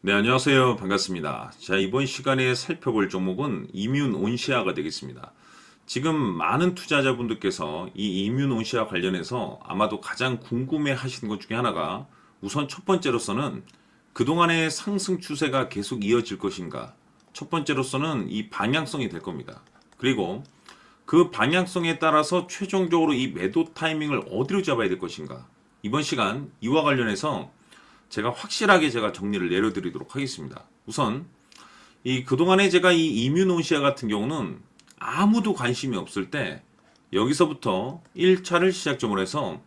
네, 안녕하세요. 반갑습니다. 자, 이번 시간에 살펴볼 종목은 이뮨 온시아가 되겠습니다. 지금 많은 투자자분들께서 이 이뮨 온시아 관련해서 아마도 가장 궁금해 하시는 것 중에 하나가 우선 첫 번째로서는 그동안의 상승 추세가 계속 이어질 것인가? 첫 번째로서는 이 방향성이 될 겁니다. 그리고 그 방향성에 따라서 최종적으로 이 매도 타이밍을 어디로 잡아야 될 것인가? 이번 시간 이와 관련해서 제가 확실하게 정리를 내려드리도록 하겠습니다. 우선 그동안에 제가 이 이뮨온시아 같은 경우는 아무도 관심이 없을 때 여기서부터 1차를 시작점으로 해서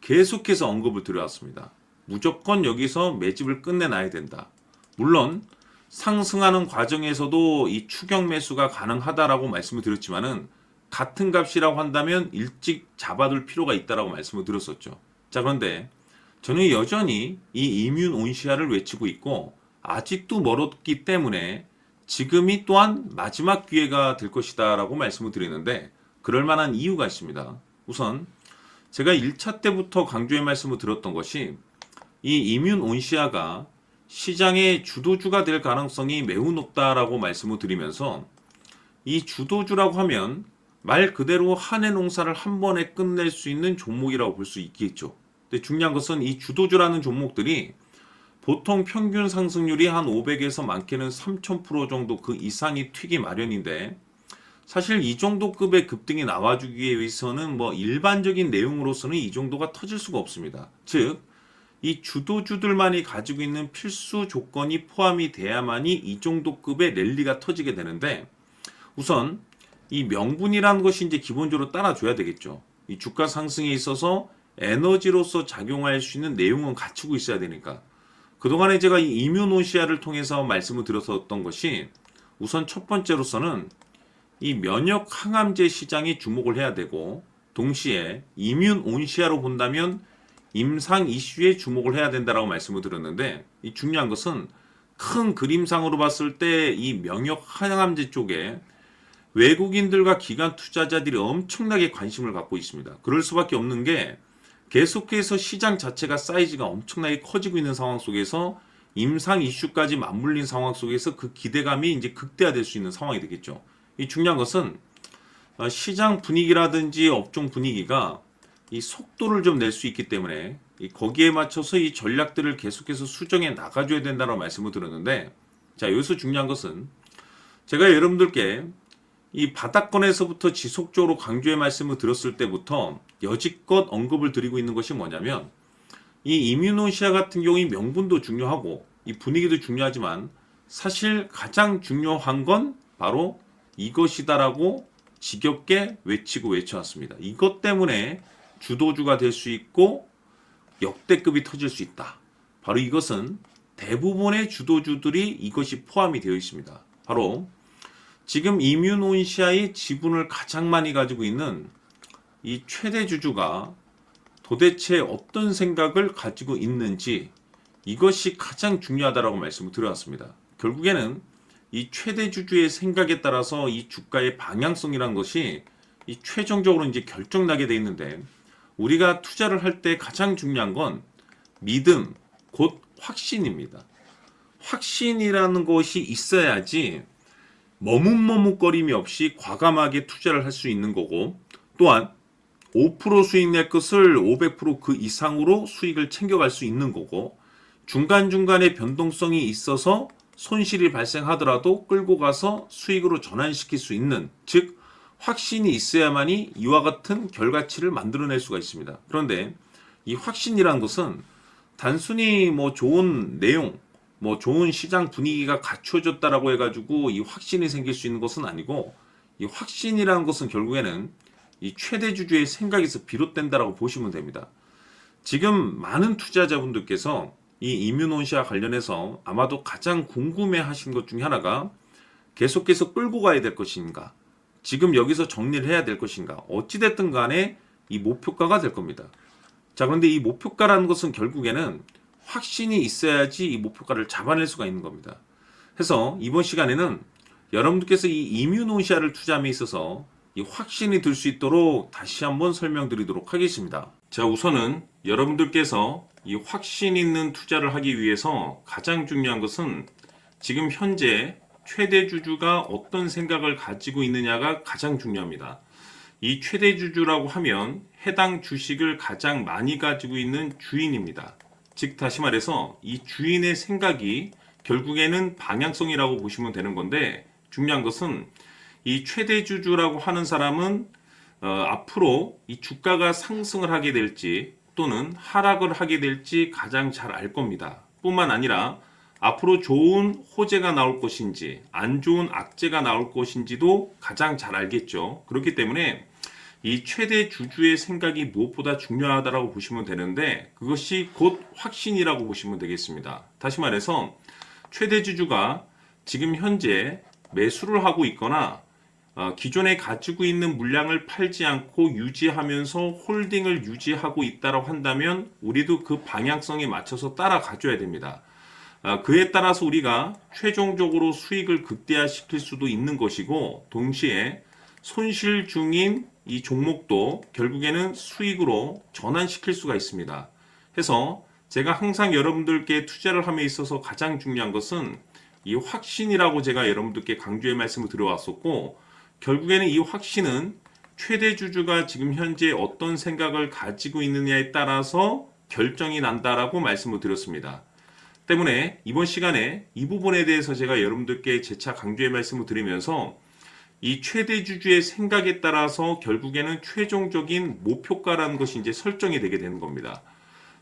계속해서 언급을 드려왔습니다. 무조건 여기서 매집을 끝내놔야 된다. 물론 상승하는 과정에서도 이 추격 매수가 가능하다라고 말씀을 드렸지만은 같은 값이라고 한다면 일찍 잡아둘 필요가 있다라고 말씀을 드렸었죠. 자, 그런데 저는 여전히 이 이뮨 온시아를 외치고 있고 아직도 멀었기 때문에 지금이 또한 마지막 기회가 될 것이다 라고 말씀을 드리는데 그럴 만한 이유가 있습니다. 우선 제가 1차 때부터 강조의 말씀을 드렸던 것이 이 이뮨 온시아가 시장의 주도주가 될 가능성이 매우 높다라고 말씀을 드리면서 이 주도주라고 하면 말 그대로 한 해 농사를 한 번에 끝낼 수 있는 종목이라고 볼 수 있겠죠. 근데 중요한 것은 이 주도주라는 종목들이 보통 평균 상승률이 한 500에서 많게는 3000% 정도 그 이상이 튀기 마련인데 사실 이 정도 급의 급등이 나와주기 위해서는 뭐 일반적인 내용으로서는 이 정도가 터질 수가 없습니다. 즉, 이 주도주들만이 가지고 있는 필수 조건이 포함이 돼야만이 이 정도 급의 랠리가 터지게 되는데 우선 이 명분이라는 것이 이제 기본적으로 따라줘야 되겠죠. 이 주가 상승에 있어서 에너지로서 작용할 수 있는 내용은 갖추고 있어야 되니까 그동안에 제가 이 이뮨 온시아를 통해서 말씀을 드렸었던 것이 우선 첫 번째로서는 이 면역 항암제 시장에 주목을 해야 되고 동시에 이뮨 온시아로 본다면 임상 이슈에 주목을 해야 된다라고 말씀을 드렸는데 이 중요한 것은 큰 그림상으로 봤을 때 이 면역 항암제 쪽에 외국인들과 기관 투자자들이 엄청나게 관심을 갖고 있습니다. 그럴 수밖에 없는 게 계속해서 시장 자체가 사이즈가 엄청나게 커지고 있는 상황 속에서 임상 이슈까지 맞물린 상황 속에서 그 기대감이 이제 극대화될 수 있는 상황이 되겠죠. 이 중요한 것은 시장 분위기라든지 업종 분위기가 이 속도를 좀 낼 수 있기 때문에 거기에 맞춰서 이 전략들을 계속해서 수정해 나가줘야 된다는 말씀을 드렸는데 자, 여기서 중요한 것은 제가 여러분들께 이 바닥권에서부터 지속적으로 강조의 말씀을 드렸을 때부터 여지껏 언급을 드리고 있는 것이 뭐냐면 이 이뮨온시아 같은 경우 이 명분도 중요하고 이 분위기도 중요하지만 사실 가장 중요한 건 바로 이것이다라고 지겹게 외쳐왔습니다. 이것 때문에 주도주가 될 수 있고 역대급이 터질 수 있다. 바로 이것은 대부분의 주도주들이 이것이 포함이 되어 있습니다. 바로 지금 이뮨온시아의 지분을 가장 많이 가지고 있는 이 최대 주주가 도대체 어떤 생각을 가지고 있는지 이것이 가장 중요하다라고 말씀을 드려왔습니다. 결국에는 이 최대 주주의 생각에 따라서 이 주가의 방향성이란 것이 이 최종적으로 이제 결정나게 돼 있는데 우리가 투자를 할 때 가장 중요한 건 믿음, 곧 확신입니다. 확신이라는 것이 있어야지 머뭇머뭇거림이 없이 과감하게 투자를 할 수 있는 거고 또한 5% 수익 낼 것을 500%그 이상으로 수익을 챙겨갈 수 있는 거고 중간중간에 변동성이 있어서 손실이 발생하더라도 끌고 가서 수익으로 전환시킬 수 있는 즉 확신이 있어야만이 이와 같은 결과치를 만들어낼 수가 있습니다. 그런데 이 확신이란 것은 단순히 뭐 좋은 내용 뭐 좋은 시장 분위기가 갖춰졌다라고 해가지고 이 확신이 생길 수 있는 것은 아니고 이 확신이라는 것은 결국에는 이 최대 주주의 생각에서 비롯된다라고 보시면 됩니다. 지금 많은 투자자분들께서 이 이뮨온시아 관련해서 아마도 가장 궁금해 하신 것 중에 하나가 계속해서 끌고 가야 될 것인가 지금 여기서 정리를 해야 될 것인가 어찌됐든 간에 이 목표가가 될 겁니다. 자, 그런데 이 목표가라는 것은 결국에는 확신이 있어야지 이 목표가를 잡아낼 수가 있는 겁니다. 그래서 이번 시간에는 여러분들께서 이 이뮨온시아를 투자함에 있어서 이 확신이 들 수 있도록 다시 한번 설명드리도록 하겠습니다. 자, 우선은 여러분들께서 이 확신 있는 투자를 하기 위해서 가장 중요한 것은 지금 현재 최대 주주가 어떤 생각을 가지고 있느냐가 가장 중요합니다. 이 최대 주주라고 하면 해당 주식을 가장 많이 가지고 있는 주인입니다. 즉 다시 말해서 이 주인의 생각이 결국에는 방향성이라고 보시면 되는 건데, 중요한 것은 이 최대 주주라고 하는 사람은 앞으로 이 주가가 상승을 하게 될지 또는 하락을 하게 될지 가장 잘 알 겁니다. 뿐만 아니라 앞으로 좋은 호재가 나올 것인지 안 좋은 악재가 나올 것인지도 가장 잘 알겠죠. 그렇기 때문에 이 최대 주주의 생각이 무엇보다 중요하다고 보시면 되는데, 그것이 곧 확신이라고 보시면 되겠습니다. 다시 말해서 최대 주주가 지금 현재 매수를 하고 있거나 기존에 가지고 있는 물량을 팔지 않고 유지하면서 홀딩을 유지하고 있다고 한다면 우리도 그 방향성에 맞춰서 따라가줘야 됩니다. 그에 따라서 우리가 최종적으로 수익을 극대화시킬 수도 있는 것이고, 동시에 손실 중인 이 종목도 결국에는 수익으로 전환시킬 수가 있습니다. 해서 제가 항상 여러분들께 투자를 함에 있어서 가장 중요한 것은 이 확신이라고 제가 여러분들께 강조의 말씀을 드려왔었고, 결국에는 이 확신은 최대 주주가 지금 현재 어떤 생각을 가지고 있느냐에 따라서 결정이 난다라고 말씀을 드렸습니다. 때문에 이번 시간에 이 부분에 대해서 제가 여러분들께 재차 강조의 말씀을 드리면서 이 최대 주주의 생각에 따라서 결국에는 최종적인 목표가라는 것이 이제 설정이 되게 되는 겁니다.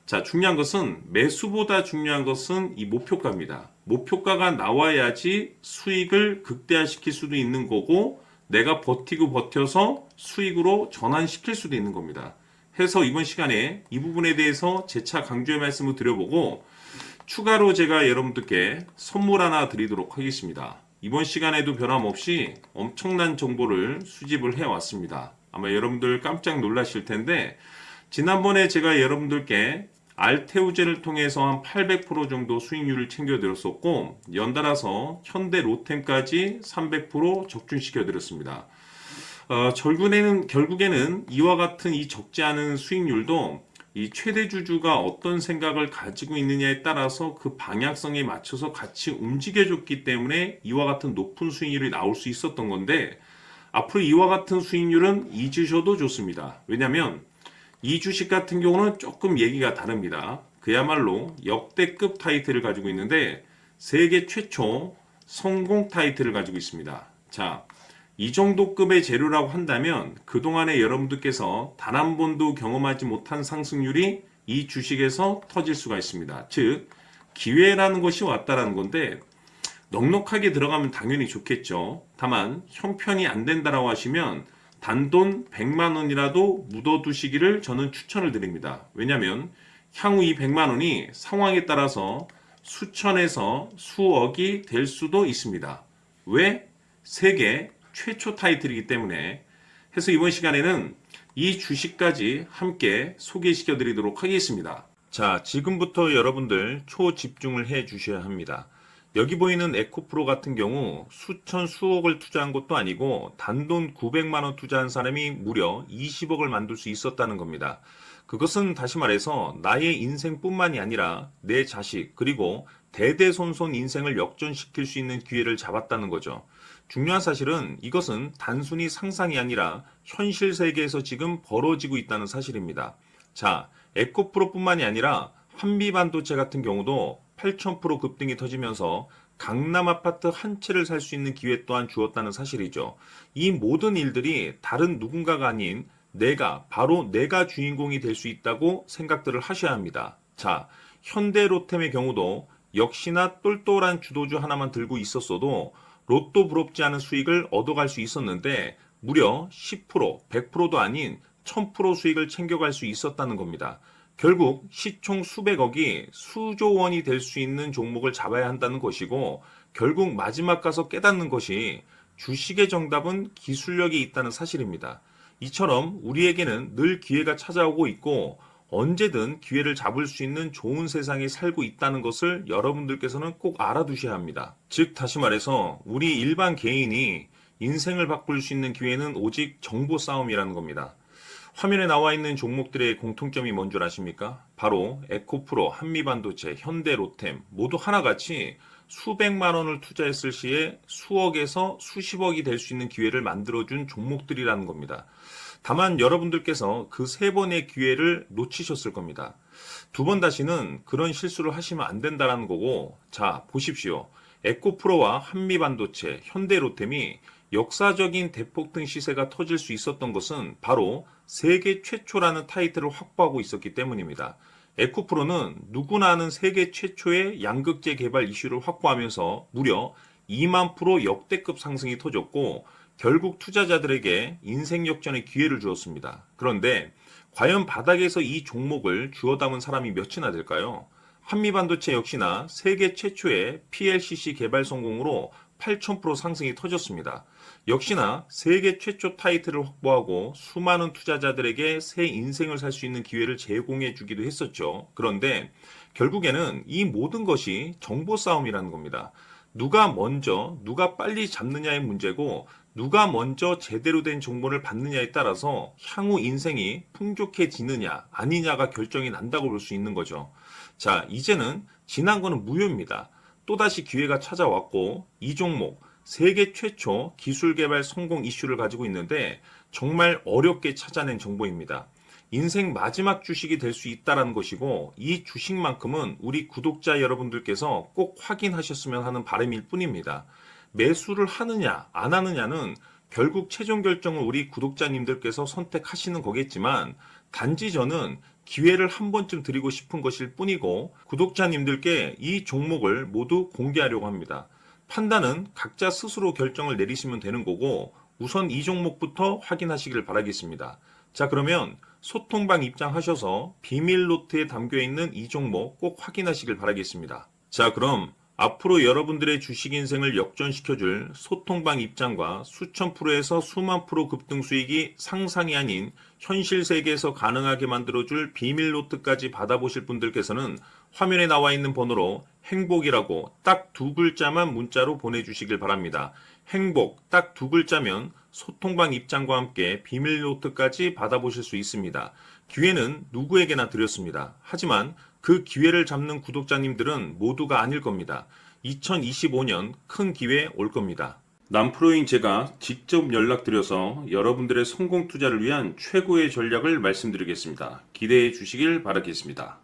자, 중요한 것은 매수보다 중요한 것은 이 목표가입니다. 목표가가 나와야지 수익을 극대화시킬 수도 있는 거고, 내가 버티고 버텨서 수익으로 전환시킬 수도 있는 겁니다. 해서 이번 시간에 이 부분에 대해서 재차 강조의 말씀을 드려보고, 추가로 제가 여러분들께 선물 하나 드리도록 하겠습니다. 이번 시간에도 변함없이 엄청난 정보를 수집을 해왔습니다. 아마 여러분들 깜짝 놀라실 텐데, 지난번에 제가 여러분들께 알테우제를 통해서 한 800% 정도 수익률을 챙겨드렸었고, 연달아서 현대 로템까지 300% 적중시켜드렸습니다. 결국에는 이와 같은 이 적지 않은 수익률도 이 최대 주주가 어떤 생각을 가지고 있느냐에 따라서 그 방향성에 맞춰서 같이 움직여줬기 때문에 이와 같은 높은 수익률이 나올 수 있었던 건데, 앞으로 이와 같은 수익률은 잊으셔도 좋습니다. 왜냐하면 이 주식 같은 경우는 조금 얘기가 다릅니다. 그야말로 역대급 타이틀을 가지고 있는데 세계 최초 성공 타이틀을 가지고 있습니다. 자, 이 정도 급의 재료라고 한다면 그동안에 여러분들께서 단 한 번도 경험하지 못한 상승률이 이 주식에서 터질 수가 있습니다. 즉, 기회라는 것이 왔다라는 건데, 넉넉하게 들어가면 당연히 좋겠죠. 다만 형편이 안 된다라고 하시면 단돈 100만 원이라도 묻어두시기를 저는 추천을 드립니다. 왜냐하면 향후 이 100만 원이 상황에 따라서 수천에서 수억이 될 수도 있습니다. 왜? 세계 최초 타이틀이기 때문에. 해서 이번 시간에는 이 주식까지 함께 소개시켜 드리도록 하겠습니다. 자, 지금부터 여러분들 초집중을 해 주셔야 합니다. 여기 보이는 에코프로 같은 경우 수천 수억을 투자한 것도 아니고 단돈 900만 원 투자한 사람이 무려 20억을 만들 수 있었다는 겁니다. 그것은 다시 말해서 나의 인생뿐만이 아니라 내 자식 그리고 대대손손 인생을 역전시킬 수 있는 기회를 잡았다는 거죠. 중요한 사실은 이것은 단순히 상상이 아니라 현실 세계에서 지금 벌어지고 있다는 사실입니다. 자, 에코프로뿐만이 아니라 한미반도체 같은 경우도 8,000% 급등이 터지면서 강남 아파트 한 채를 살 수 있는 기회 또한 주었다는 사실이죠. 이 모든 일들이 다른 누군가가 아닌 바로 내가 주인공이 될 수 있다고 생각들을 하셔야 합니다. 자, 현대로템의 경우도 역시나 똘똘한 주도주 하나만 들고 있었어도 로또 부럽지 않은 수익을 얻어갈 수 있었는데 무려 10%, 100%도 아닌 1000% 수익을 챙겨갈 수 있었다는 겁니다. 결국 시총 수백억이 수조 원이 될 수 있는 종목을 잡아야 한다는 것이고, 결국 마지막 가서 깨닫는 것이 주식의 정답은 기술력이 있다는 사실입니다. 이처럼 우리에게는 늘 기회가 찾아오고 있고 언제든 기회를 잡을 수 있는 좋은 세상에 살고 있다는 것을 여러분들께서는 꼭 알아두셔야 합니다. 즉 다시 말해서 우리 일반 개인이 인생을 바꿀 수 있는 기회는 오직 정보 싸움이라는 겁니다. 화면에 나와 있는 종목들의 공통점이 뭔 줄 아십니까? 바로 에코프로, 한미반도체, 현대로템 모두 하나같이 수백만 원을 투자했을 시에 수억에서 수십억이 될 수 있는 기회를 만들어준 종목들이라는 겁니다. 다만 여러분들께서 그 세 번의 기회를 놓치셨을 겁니다. 두 번 다시는 그런 실수를 하시면 안 된다는 거고, 자, 보십시오. 에코프로와 한미반도체, 현대로템이 역사적인 대폭등 시세가 터질 수 있었던 것은 바로 세계 최초라는 타이틀을 확보하고 있었기 때문입니다. 에코프로는 누구나 아는 세계 최초의 양극재 개발 이슈를 확보하면서 무려 2만 프로 역대급 상승이 터졌고 결국 투자자들에게 인생 역전의 기회를 주었습니다. 그런데 과연 바닥에서 이 종목을 주워 담은 사람이 몇이나 될까요? 한미반도체 역시나 세계 최초의 PLCC 개발 성공으로 8,000% 상승이 터졌습니다. 역시나 세계 최초 타이틀을 확보하고 수많은 투자자들에게 새 인생을 살 수 있는 기회를 제공해 주기도 했었죠. 그런데 결국에는 이 모든 것이 정보 싸움이라는 겁니다. 누가 먼저, 누가 빨리 잡느냐의 문제고 누가 먼저 제대로 된 정보를 받느냐에 따라서 향후 인생이 풍족해지느냐 아니냐가 결정이 난다고 볼 수 있는 거죠. 자, 이제는 지난 거는 무효입니다. 또다시 기회가 찾아왔고 이 종목 세계 최초 기술 개발 성공 이슈를 가지고 있는데 정말 어렵게 찾아낸 정보입니다. 인생 마지막 주식이 될 수 있다는 것이고 이 주식만큼은 우리 구독자 여러분들께서 꼭 확인하셨으면 하는 바람일 뿐입니다. 매수를 하느냐 안 하느냐는 결국 최종 결정을 우리 구독자님들께서 선택하시는 거겠지만 단지 저는 기회를 한 번쯤 드리고 싶은 것일 뿐이고 구독자님들께 이 종목을 모두 공개하려고 합니다. 판단은 각자 스스로 결정을 내리시면 되는 거고 우선 이 종목부터 확인하시길 바라겠습니다. 자, 그러면 소통방 입장하셔서 비밀 노트에 담겨 있는 이 종목 꼭 확인하시길 바라겠습니다. 자, 그럼 앞으로 여러분들의 주식 인생을 역전시켜줄 소통방 입장과 수천 프로에서 수만 프로 급등 수익이 상상이 아닌 현실 세계에서 가능하게 만들어줄 비밀 노트까지 받아보실 분들께서는 화면에 나와 있는 번호로 행복이라고 딱 두 글자만 문자로 보내주시길 바랍니다. 행복 딱 두 글자면 소통방 입장과 함께 비밀 노트까지 받아보실 수 있습니다. 기회는 누구에게나 드렸습니다. 하지만 그 기회를 잡는 구독자님들은 모두가 아닐 겁니다. 2025년 큰 기회 올 겁니다. 남프로인 제가 직접 연락드려서 여러분들의 성공 투자를 위한 최고의 전략을 말씀드리겠습니다. 기대해 주시길 바라겠습니다.